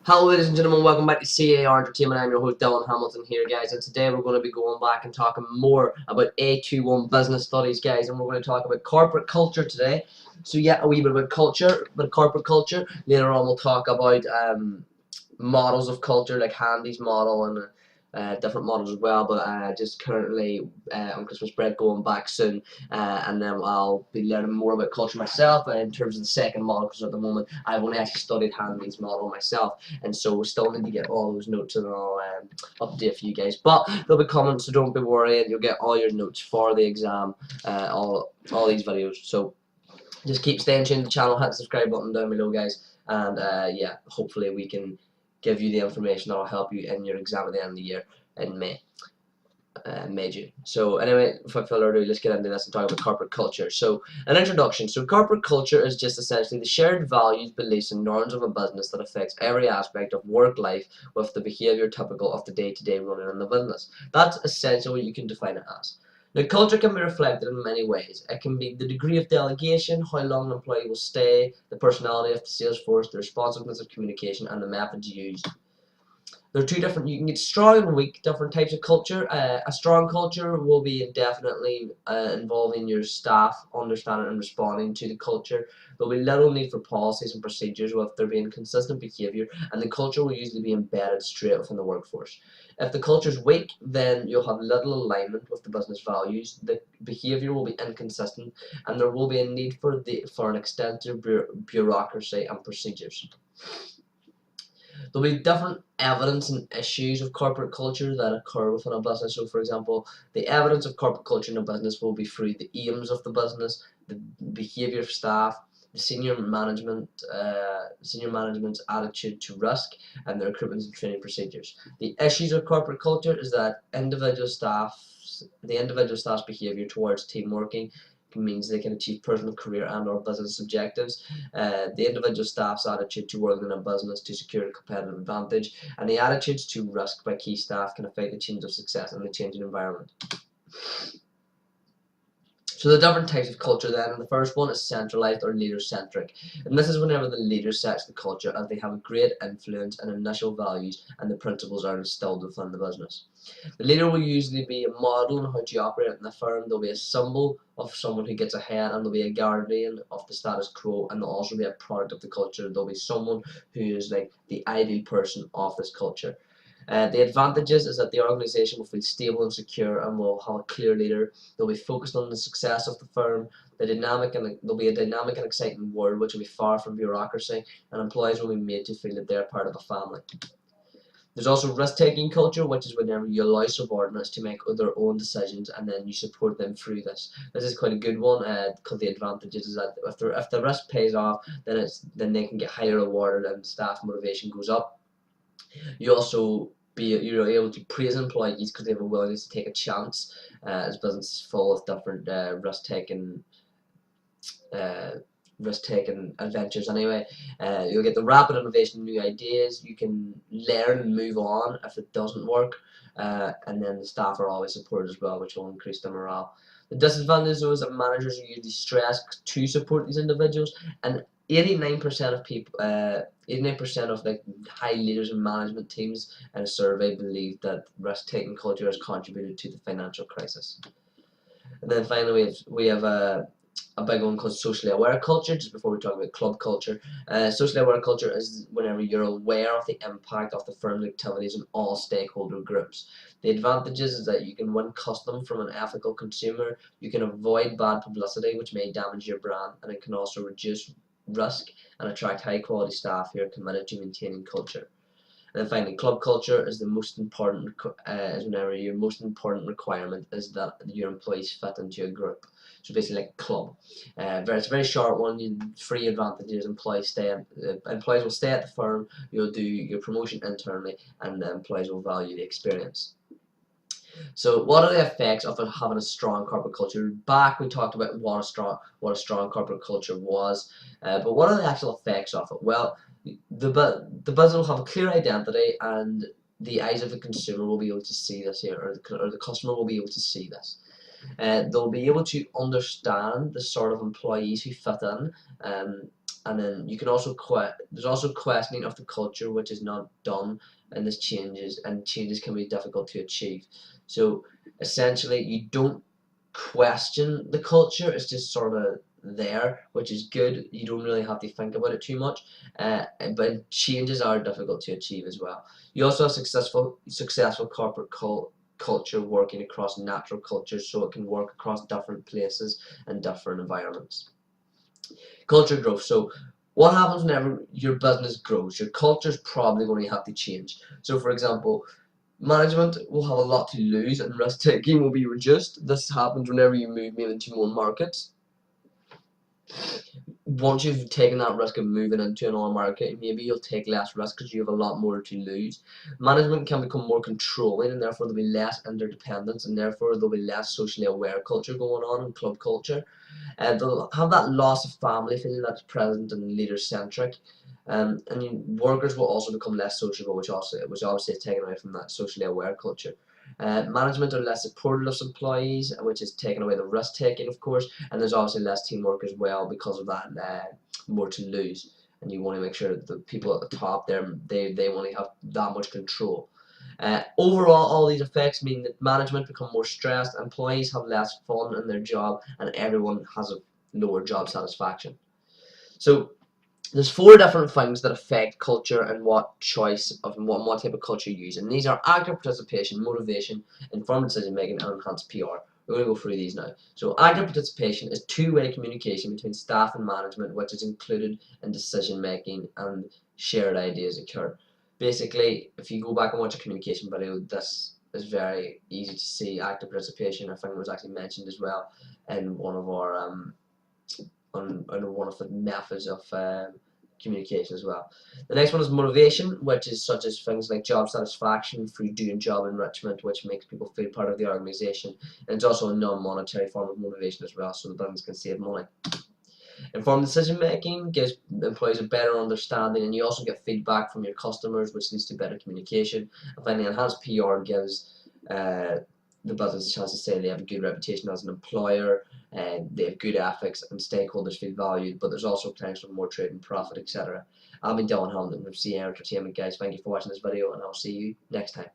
Hello ladies and gentlemen, welcome back to C.A.R. Entertainment. I'm your host Dylan Hamilton here, guys, and today we're going to be going back and talking more about A21 business studies, guys, and we're going to talk about corporate culture today. So yeah, a wee bit about culture, but corporate culture. Later on we'll talk about models of culture, like Handy's model and different models as well, but just currently on Christmas break going back soon, and then I'll be learning more about culture myself in terms of the second model, because at the moment I've only actually studied Handy's model myself, and so we still need to get all those notes, and I'll update for you guys, but they'll be coming, so don't be worried. You'll get all your notes for the exam, all these videos, so just keep staying tuned to the channel, hit the subscribe button down below, guys, and yeah, hopefully we can give you the information that will help you in your exam at the end of the year in May, June. So anyway, without further ado, let's get into this and talk about corporate culture. So an introduction. So corporate culture is just essentially the shared values, beliefs and norms of a business that affects every aspect of work life with the behaviour typical of the day-to-day running in the business. That's essentially what you can define it as. Now, culture can be reflected in many ways. It can be the degree of delegation, how long an employee will stay, the personality of the sales force, the responsiveness of communication, and the methods used. There are two different, you can get strong and weak, different types of culture. A strong culture will be definitely involving your staff understanding and responding to the culture. There'll be little need for policies and procedures with there being consistent behaviour, and the culture will usually be embedded straight within the workforce. If the culture is weak, then you'll have little alignment with the business values, the behaviour will be inconsistent, and there will be a need for an extensive bureaucracy and procedures. There'll be different evidence and issues of corporate culture that occur within a business. So, for example, the evidence of corporate culture in a business will be through the aims of the business, the behaviour of staff, the senior management's attitude to risk, and the recruitment and training procedures. The issues of corporate culture is that the individual staff's behaviour towards team working means they can achieve personal, career and or business objectives. The individual staff's attitude to working in a business to secure a competitive advantage, and the attitudes to risk by key staff can affect the change of success in the changing environment. So the different types of culture then, and the first one is centralized or leader-centric, and this is whenever the leader sets the culture as they have a great influence and initial values and the principles are instilled within the business. The leader will usually be a model on how to operate in the firm. There'll be a symbol of someone who gets ahead, and there'll be a guardian of the status quo, and there'll also be a product of the culture. There'll be someone who is like the ideal person of this culture. The advantages is that the organisation will feel stable and secure and will have a clear leader. They'll be focused on the success of the firm. There'll be a dynamic and exciting world which will be far from bureaucracy, and employees will be made to feel that they're part of a family. There's also risk-taking culture, which is whenever you allow subordinates to make their own decisions and then you support them through this. This is quite a good one, because the advantages is that if the risk pays off, then they can get highly rewarded and staff motivation goes up. You're able to praise employees because they have a willingness to take a chance, as business is full of different risk-taking adventures anyway. You'll get the rapid innovation, new ideas, you can learn and move on if it doesn't work, and then the staff are always supported as well, which will increase their morale. The disadvantage is that managers are usually stressed to support these individuals, and 89% of people, 89% of the high leaders in management teams in a survey believe that risk-taking culture has contributed to the financial crisis. And then finally we have a big one called socially aware culture, just before we talk about club culture. Socially aware culture is whenever you're aware of the impact of the firm's activities on all stakeholder groups. The advantages is that you can win custom from an ethical consumer, you can avoid bad publicity which may damage your brand, and it can also reduce risk and attract high quality staff who are committed to maintaining culture. And then finally, club culture is the most important, whenever your most important requirement is that your employees fit into a group. So basically like a club. It's a very short one. 3 advantages: employees will stay at the firm, you'll do your promotion internally, and the employees will value the experience. So what are the effects of having a strong corporate culture? Back we talked about what a strong corporate culture was, but what are the actual effects of it? Well, the business will have a clear identity, and the eyes of the consumer will be able to see this here, or the customer will be able to see this. They'll be able to understand the sort of employees who fit in, And then you can also there's also questioning of the culture, which is not done, and this changes can be difficult to achieve. So essentially, you don't question the culture; it's just sort of there, which is good. You don't really have to think about it too much, but changes are difficult to achieve as well. You also have successful corporate culture working across natural cultures, so it can work across different places and different environments. Culture growth. So what happens whenever your business grows? Your culture is probably going to have to change. So for example, management will have a lot to lose and risk taking will be reduced. This happens whenever you move maybe into more markets. Once you've taken that risk of moving into another market, maybe you'll take less risk because you have a lot more to lose. Management can become more controlling, and therefore there'll be less interdependence, and therefore there'll be less socially aware culture going on in club culture. They'll have that loss of family feeling that's present and leader-centric. Workers will also become less sociable, which obviously is taken away from that socially aware culture. Management are less supportive of employees, which is taking away the risk taking, of course, and there's obviously less teamwork as well because of that. More to lose, and you want to make sure that the people at the top they want to have that much control. Overall, all these effects mean that management become more stressed, employees have less fun in their job, and everyone has a lower job satisfaction. So there's 4 different things that affect culture and what choice of what type of culture you use, and these are active participation, motivation, informed decision making, and enhanced PR. We're going to go through these now. So active participation is two-way communication between staff and management, which is included in decision making and shared ideas occur. Basically, if you go back and watch a communication video, this is very easy to see. Active participation, I think it was actually mentioned as well in one of our on one of the methods of communication as well. The next one is motivation, which is such as things like job satisfaction through doing job enrichment, which makes people feel part of the organisation. And it's also a non-monetary form of motivation as well, so the business can save money. Informed decision making gives employees a better understanding, and you also get feedback from your customers, which leads to better communication. And finally, enhanced PR gives the business a chance to say they have a good reputation as an employer, and they have good ethics, and stakeholders feel valued. But there's also potential for more trade and profit, etc. I've been Dylan Hamilton from C.A.R. Entertainment, guys. Thank you for watching this video, and I'll see you next time.